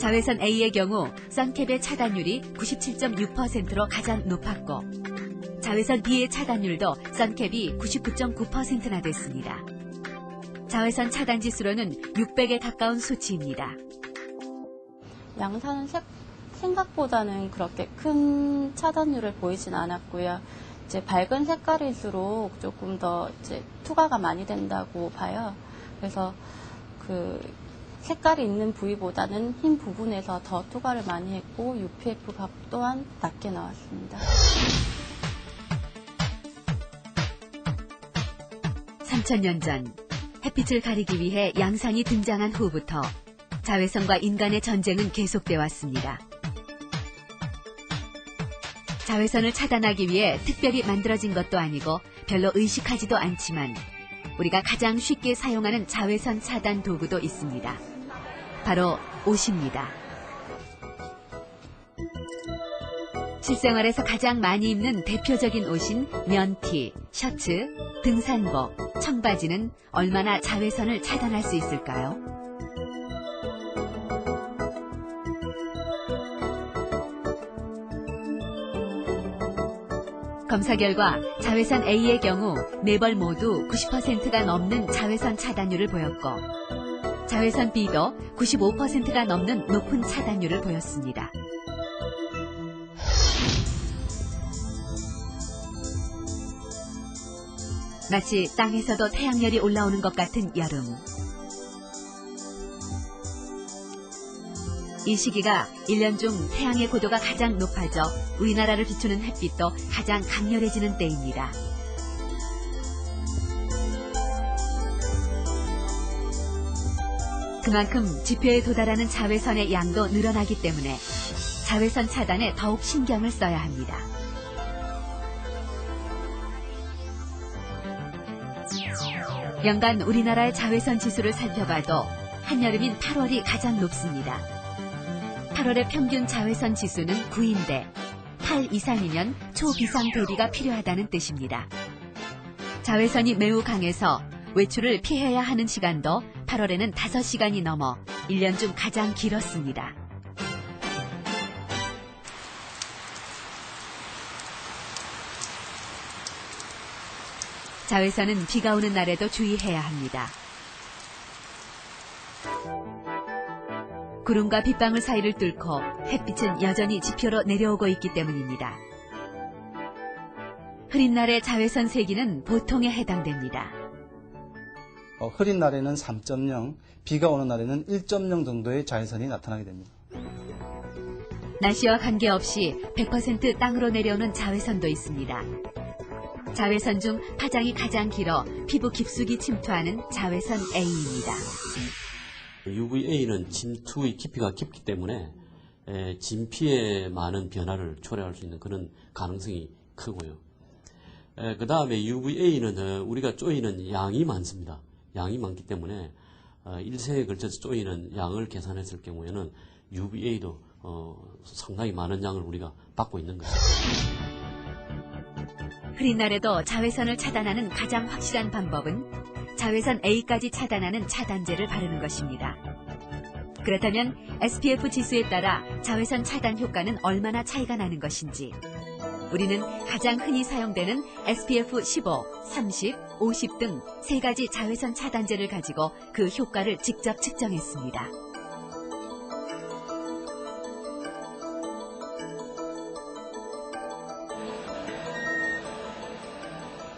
자외선 A의 경우 선캡의 차단율이 97.6%로 가장 높았고 자외선 B의 차단율도 선캡이 99.9%나 됐습니다. 자외선 차단 지수로는 600에 가까운 수치입니다. 양산은 생각보다는 그렇게 큰 차단율을 보이진 않았고요. 이제 밝은 색깔일수록 조금 더 이제 투과가 많이 된다고 봐요. 그래서 그 색깔이 있는 부위보다는 흰 부분에서 더 투과를 많이 했고 UPF 값 또한 낮게 나왔습니다. 3000년 전 햇빛을 가리기 위해 양산이 등장한 후부터 자외선과 인간의 전쟁은 계속돼 왔습니다. 자외선을 차단하기 위해 특별히 만들어진 것도 아니고 별로 의식하지도 않지만 우리가 가장 쉽게 사용하는 자외선 차단 도구도 있습니다. 바로 옷입니다. 실생활에서 가장 많이 입는 대표적인 옷인 면티, 셔츠, 등산복, 청바지는 얼마나 자외선을 차단할 수 있을까요? 검사 결과 자외선 A의 경우 네 벌 모두 90%가 넘는 자외선 차단율을 보였고 자외선 B도 95%가 넘는 높은 차단율을 보였습니다. 마치 땅에서도 태양열이 올라오는 것 같은 여름. 이 시기가 1년 중 태양의 고도가 가장 높아져 우리나라를 비추는 햇빛도 가장 강렬해지는 때입니다. 그만큼 지표에 도달하는 자외선의 양도 늘어나기 때문에 자외선 차단에 더욱 신경을 써야 합니다. 연간 우리나라의 자외선 지수를 살펴봐도 한여름인 8월이 가장 높습니다. 8월의 평균 자외선 지수는 9인데 8 이상이면 초비상 대비가 필요하다는 뜻입니다. 자외선이 매우 강해서 외출을 피해야 하는 시간도 8월에는 5시간이 넘어 1년 중 가장 길었습니다. 자외선은 비가 오는 날에도 주의해야 합니다. 구름과 빗방울 사이를 뚫고 햇빛은 여전히 지표로 내려오고 있기 때문입니다. 흐린 날의 자외선 세기는 보통에 해당됩니다. 흐린 날에는 3.0, 비가 오는 날에는 1.0 정도의 자외선이 나타나게 됩니다. 날씨와 관계없이 100% 땅으로 내려오는 자외선도 있습니다. 자외선 중 파장이 가장 길어 피부 깊숙이 침투하는 자외선 A입니다. UVA는 침투의 깊이가 깊기 때문에 진피에 많은 변화를 초래할 수 있는 그런 가능성이 크고요. 그 다음에 UVA는 우리가 쪼이는 양이 많습니다. 양이 많기 때문에 일생에 걸쳐서 쪼이는 양을 계산했을 경우에는 UVA도 상당히 많은 양을 우리가 받고 있는 것입니다. 흐린 날에도 자외선을 차단하는 가장 확실한 방법은 자외선 A까지 차단하는 차단제를 바르는 것입니다. 그렇다면 SPF 지수에 따라 자외선 차단 효과는 얼마나 차이가 나는 것인지 우리는 가장 흔히 사용되는 SPF 15, 30, 50 등 3가지 자외선 차단제를 가지고 그 효과를 직접 측정했습니다.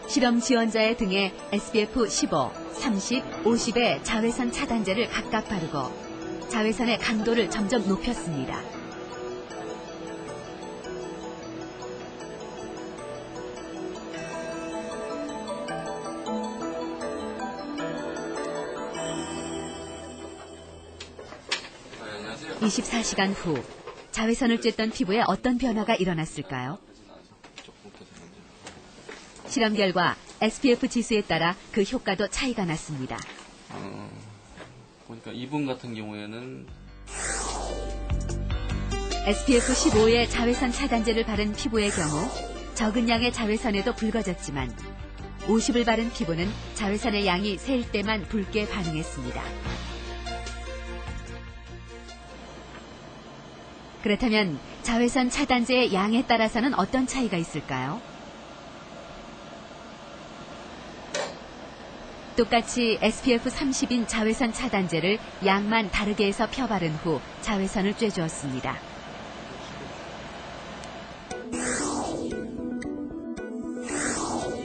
실험 지원자의 등에 SPF 15, 30, 50의 자외선 차단제를 각각 바르고 자외선의 강도를 점점 높였습니다. 안녕하세요. 24시간 후 자외선을 쬐던 피부에 어떤 변화가 일어났을까요? 실험 결과 SPF 지수에 따라 그 효과도 차이가 났습니다. 보니까 이분 같은 경우에는 SPF 15의 자외선 차단제를 바른 피부의 경우 적은 양의 자외선에도 붉어졌지만 50을 바른 피부는 자외선의 양이 셀 때만 붉게 반응했습니다. 그렇다면 자외선 차단제의 양에 따라서는 어떤 차이가 있을까요? 똑같이 SPF 30인 자외선 차단제를 양만 다르게 해서 펴바른 후 자외선을 쬐주었습니다.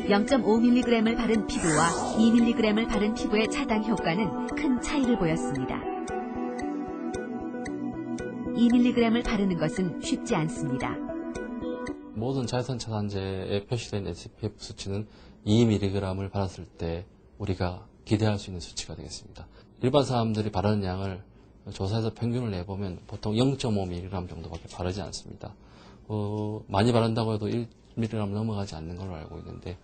(0.5mg을) 바른 피부와 (2mg을) 바른 피부의 차단 효과는 큰 차이를 보였습니다. 2mg을 바르는 것은 쉽지 않습니다. 모든 자외선 차단제에 표시된 SPF 수치는 2mg을 바랐을 때 우리가 기대할 수 있는 수치가 되겠습니다. 일반 사람들이 바르는 양을 조사해서 평균을 내보면 보통 0.5mg 정도밖에 바르지 않습니다. 많이 바른다고 해도 1mg 넘어가지 않는 걸로 알고 있는데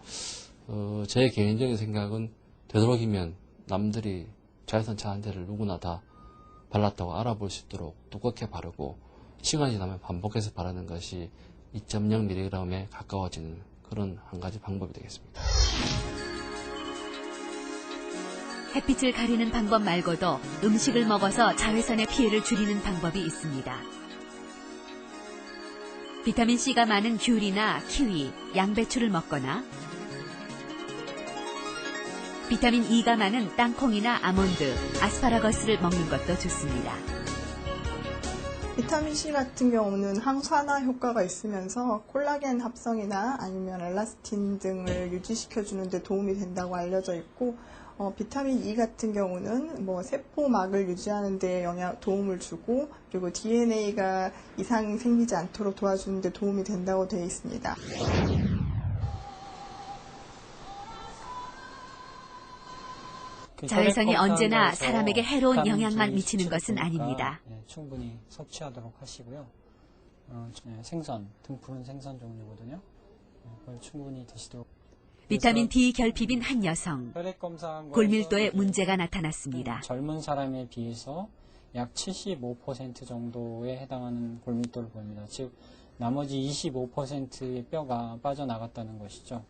제 개인적인 생각은 되도록이면 남들이 자외선 차단제를 누구나 다 발랐다고 알아볼 수 있도록 두껍게 바르고 시간이 지나면 반복해서 바르는 것이 2.0mg에 가까워지는 그런 한 가지 방법이 되겠습니다. 햇빛을 가리는 방법 말고도 음식을 먹어서 자외선의 피해를 줄이는 방법이 있습니다. 비타민C가 많은 귤이나 키위, 양배추를 먹거나 비타민E가 많은 땅콩이나 아몬드, 아스파라거스를 먹는 것도 좋습니다. 비타민C 같은 경우는 항산화 효과가 있으면서 콜라겐 합성이나 아니면 엘라스틴 등을 유지시켜주는 데 도움이 된다고 알려져 있고 비타민 E 같은 경우는 세포막을 유지하는 데 도움을 주고 그리고 DNA가 이상이 생기지 않도록 도와주는 데 도움이 된다고 되어 있습니다. 자외선이 언제나 사람에게 해로운 영향만 미치는 것은 아닙니다. 충분히 섭취하도록 하시고요. 생선, 등푸른 생선 종류거든요. 그걸 충분히 드시도록. 비타민 D 결핍인 한 여성, 골밀도에 문제가 나타났습니다. 젊은 사람에 비해서 약 75% 정도에 해당하는 골밀도를 보입니다. 즉 나머지 25%의 뼈가 빠져나갔다는 것이죠.